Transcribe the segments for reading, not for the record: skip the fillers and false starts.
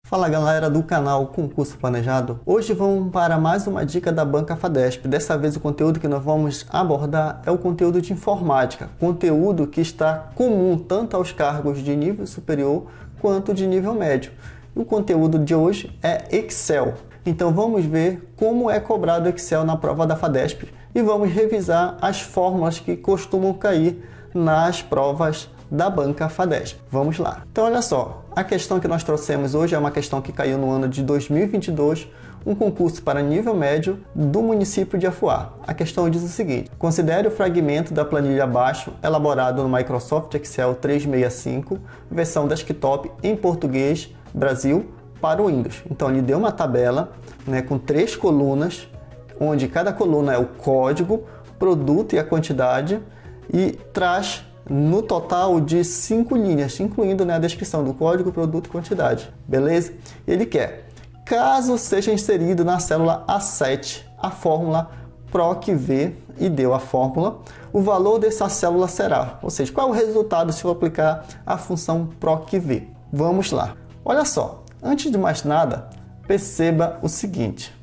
Fala galera do canal Concurso Planejado. Hoje vamos para mais uma dica da Banca Fadesp. Dessa vez o conteúdo que nós vamos abordar é o conteúdo de informática, conteúdo que está comum tanto aos cargos de nível superior quanto de nível médio. E o conteúdo de hoje é Excel. Então vamos ver como é cobrado Excel na prova da Fadesp e vamos revisar as fórmulas que costumam cair nas provas da Banca Fadesp. Vamos lá. Então olha só, a questão que nós trouxemos hoje é uma questão que caiu no ano de 2022, um concurso para nível médio do município de Afuá. A questão diz o seguinte: considere o fragmento da planilha abaixo elaborado no Microsoft Excel 365, versão desktop em português, Brasil, para o Windows. Então ele deu uma tabela, com 3 colunas, onde cada coluna é o código, produto e a quantidade, e traz no total de 5 linhas, incluindo a descrição do código, produto e quantidade. Beleza? Ele quer, caso seja inserido na célula A7 a fórmula PROC-V, e deu a fórmula, o valor dessa célula será, ou seja, qual é o resultado se eu aplicar a função PROC-V. Vamos lá. Olha só, antes de mais nada, perceba o seguinte: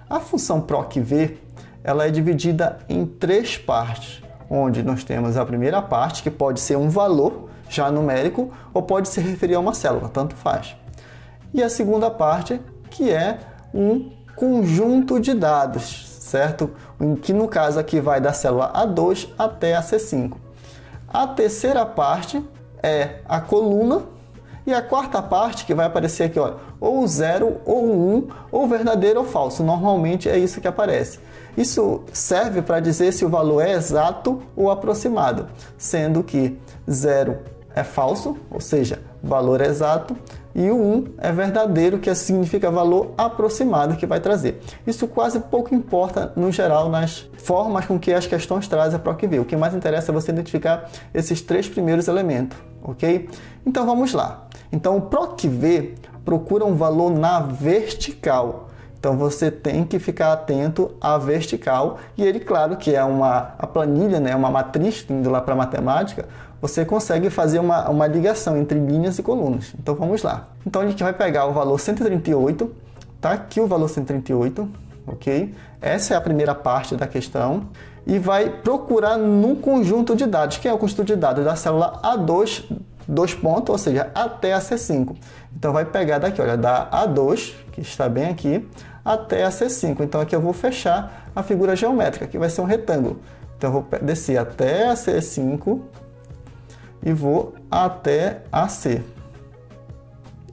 a função PROC-V ela é dividida em 3 partes, onde nós temos a primeira parte, que pode ser um valor já numérico ou pode se referir a uma célula, tanto faz. E a segunda parte, que é um conjunto de dados, certo? Que no caso aqui vai da célula A2 até a C5. A terceira parte é a coluna e a quarta parte, que vai aparecer aqui, ó, ou 0 ou 1, ou verdadeiro ou falso. Normalmente é isso que aparece. Isso serve para dizer se o valor é exato ou aproximado, sendo que 0 é falso, ou seja, valor exato, e o 1 é verdadeiro, que significa valor aproximado que vai trazer. Isso quase pouco importa, no geral, nas formas com que as questões trazem a PROC-V. O que mais interessa é você identificar esses 3 primeiros elementos, ok? Então vamos lá. Então o PROC-V procura um valor na vertical. Então você tem que ficar atento à vertical, e ele, claro, que é a planilha, uma matriz, indo lá para a matemática, você consegue fazer uma ligação entre linhas e colunas. Então vamos lá. Então a gente vai pegar o valor 138, tá aqui o valor 138, ok? Essa é a primeira parte da questão, e vai procurar num conjunto de dados. Quem é o conjunto de dados? Da célula A2, 2 pontos, ou seja, até a C5. Então vai pegar daqui, olha, da A2, que está bem aqui, até a C5. Então aqui eu vou fechar a figura geométrica, que vai ser um retângulo. Então eu vou descer até a C5 e vou até a C.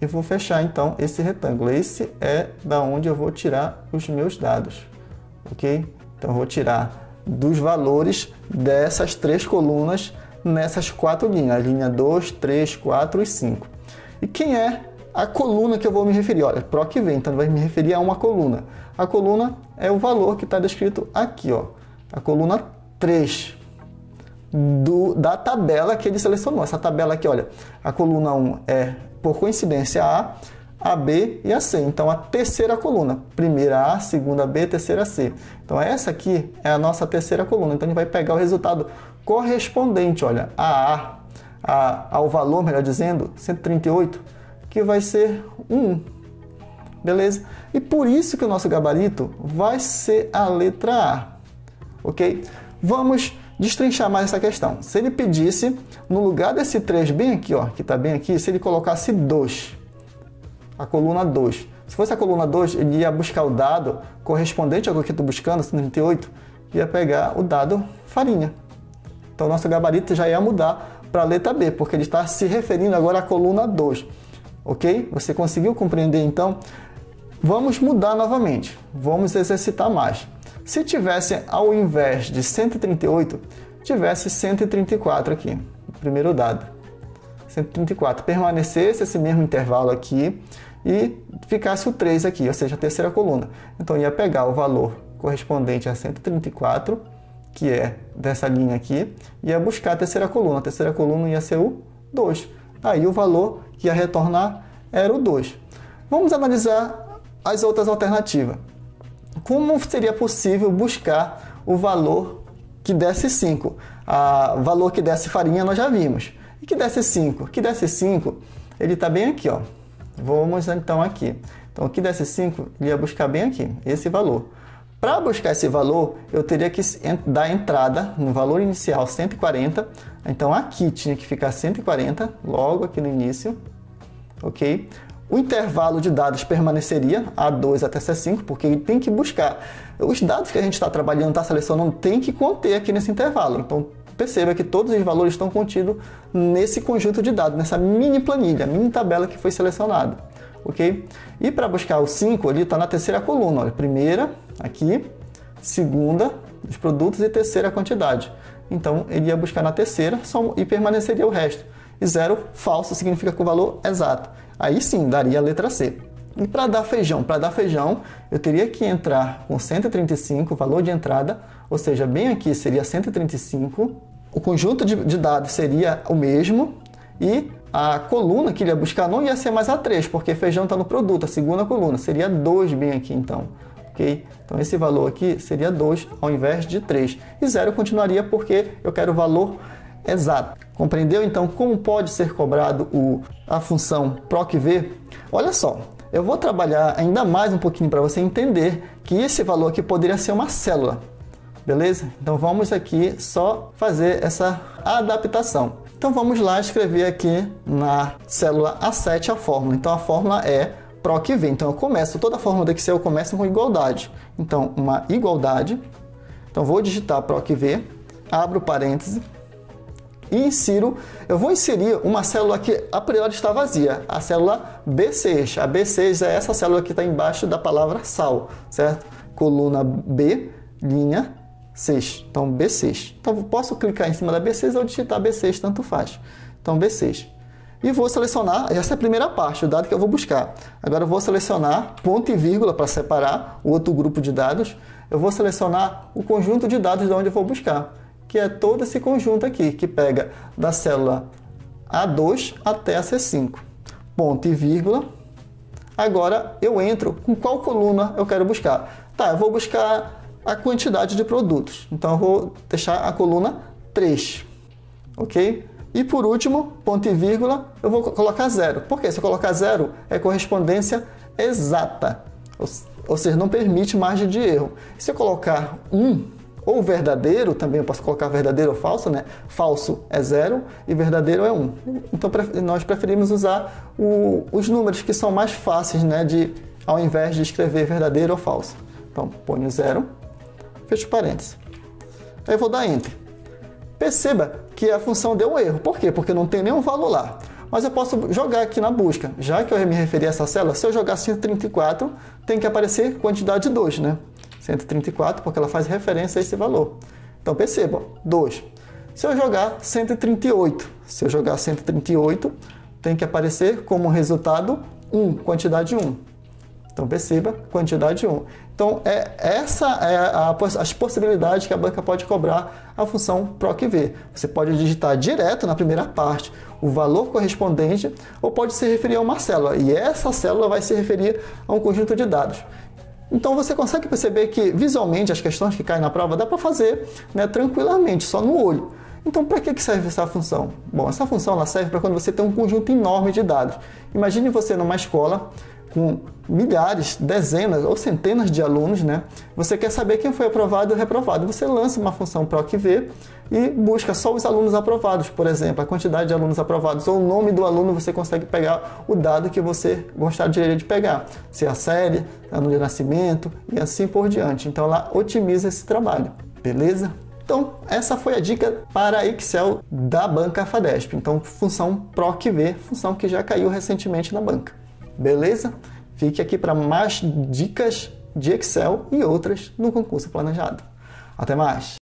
E vou fechar então esse retângulo. Esse é da onde eu vou tirar os meus dados, ok? Então eu vou tirar dos valores dessas 3 colunas nessas 4 linhas, a linha 2, 3, 4 e 5. E quem é a coluna que eu vou me referir? Olha, PROC-V, então vai me referir a uma coluna. A coluna é o valor que está descrito aqui, ó, a coluna 3 da tabela que ele selecionou. Essa tabela aqui, olha, a coluna 1 é, por coincidência, a B e a C. Então, a terceira coluna, primeira A, segunda B, terceira C. Então, essa aqui é a nossa terceira coluna. Então, a gente vai pegar o resultado correspondente, olha, ao valor, melhor dizendo, 138, que vai ser 1. Beleza? E por isso que o nosso gabarito vai ser a letra A. Ok? Vamos destrinchar mais essa questão. Se ele pedisse, no lugar desse 3 bem aqui, ó, que está bem aqui, se ele colocasse 2, a coluna 2. Se fosse a coluna 2, ele ia buscar o dado correspondente ao que eu estou buscando, 138, ia pegar o dado farinha. Então, nosso gabarito já ia mudar para a letra B, porque ele está se referindo agora à coluna 2. Ok? Você conseguiu compreender, então? Vamos mudar novamente. Vamos exercitar mais. Se tivesse, ao invés de 138, tivesse 134 aqui, o primeiro dado. 134. Permanecesse esse mesmo intervalo aqui e ficasse o 3 aqui, ou seja, a terceira coluna. Então, ia pegar o valor correspondente a 134, que é dessa linha aqui, e ia buscar a terceira coluna. A terceira coluna ia ser o 2. Aí o valor que ia retornar era o 2. Vamos analisar as outras alternativas. Como seria possível buscar o valor que desse 5? O valor que desse farinha nós já vimos. E que desse 5? Que desse 5, ele está bem aqui, ó. Vamos então aqui. Então aqui desse 5, ele ia buscar bem aqui, esse valor. Para buscar esse valor, eu teria que dar entrada no valor inicial 140. Então aqui tinha que ficar 140, logo aqui no início, ok? O intervalo de dados permaneceria A2 até C5, porque ele tem que buscar. Os dados que a gente está trabalhando, está selecionando, tem que conter aqui nesse intervalo. Então perceba que todos os valores estão contidos nesse conjunto de dados, nessa mini planilha, mini tabela que foi selecionada. Ok? E para buscar o 5, ele está na terceira coluna. Olha, primeira, aqui, segunda, os produtos e terceira quantidade. Então, ele ia buscar na terceira e permaneceria o resto. E 0, falso, significa que o valor é exato. Aí sim, daria a letra C. E para dar feijão, eu teria que entrar com 135, o valor de entrada, ou seja, bem aqui seria 135. O conjunto de dados seria o mesmo e a coluna que ele ia buscar não ia ser mais a 3, porque feijão está no produto, a segunda coluna, seria 2 bem aqui então. Okay? Então esse valor aqui seria 2 ao invés de 3. E 0 continuaria porque eu quero o valor exato. Compreendeu então como pode ser cobrado a função PROC-V? Olha só, eu vou trabalhar ainda mais um pouquinho para você entender que esse valor aqui poderia ser uma célula. Beleza? Então vamos aqui só fazer essa adaptação. Então vamos lá escrever aqui na célula A7 a fórmula. Então a fórmula é PROC-V. Então eu começo, toda a fórmula do Excel começa com igualdade. Então uma igualdade. Então vou digitar PROC-V, abro parêntese e insiro. Eu vou inserir uma célula que a priori está vazia, a célula B6. A B6 é essa célula que está embaixo da palavra sal, certo? Coluna B, linha 6, então B6. Então posso clicar em cima da B6 ou digitar B6, tanto faz. Então B6. E vou selecionar, essa é a primeira parte, o dado que eu vou buscar. Agora eu vou selecionar ponto e vírgula para separar o outro grupo de dados. Eu vou selecionar o conjunto de dados de onde eu vou buscar, que é todo esse conjunto aqui, que pega da célula A2 até a C5. Ponto e vírgula. Agora eu entro com qual coluna eu quero buscar. Tá, eu vou buscar a quantidade de produtos. Então eu vou deixar a coluna 3, ok? E por último, ponto e vírgula, eu vou colocar 0. Por quê? Se eu colocar 0, é correspondência exata, ou seja, não permite margem de erro. Se eu colocar 1 ou verdadeiro, também eu posso colocar verdadeiro ou falso, né? Falso é 0 e verdadeiro é 1. Então nós preferimos usar os números que são mais fáceis, né? Ao invés de escrever verdadeiro ou falso. Então ponho 0. Fecho parênteses. Aí eu vou dar Enter. Perceba que a função deu um erro. Por quê? Porque não tem nenhum valor lá. Mas eu posso jogar aqui na busca. Já que eu me referi a essa célula, se eu jogar 134, tem que aparecer quantidade 2, né? 134, porque ela faz referência a esse valor. Então perceba, 2. Se eu jogar 138, tem que aparecer como resultado 1, quantidade 1. Então perceba, quantidade 1. Então essa é as possibilidades que a banca pode cobrar a função PROC-V. Você pode digitar direto na primeira parte o valor correspondente ou pode se referir a uma célula. E essa célula vai se referir a um conjunto de dados. Então você consegue perceber que visualmente as questões que caem na prova dá para fazer, né, tranquilamente, só no olho. Então para que serve essa função? Bom, essa função ela serve para quando você tem um conjunto enorme de dados. Imagine você numa escola com milhares, dezenas ou centenas de alunos, né? Você quer saber quem foi aprovado ou reprovado. Você lança uma função PROC-V e busca só os alunos aprovados, por exemplo, a quantidade de alunos aprovados ou o nome do aluno, você consegue pegar o dado que você gostaria de pegar, se é a série, ano de nascimento e assim por diante. Então ela otimiza esse trabalho, beleza? Então, essa foi a dica para Excel da banca FADESP. Então, função PROC-V, função que já caiu recentemente na banca. Beleza? Fique aqui para mais dicas de Excel e outras no concurso planejado. Até mais!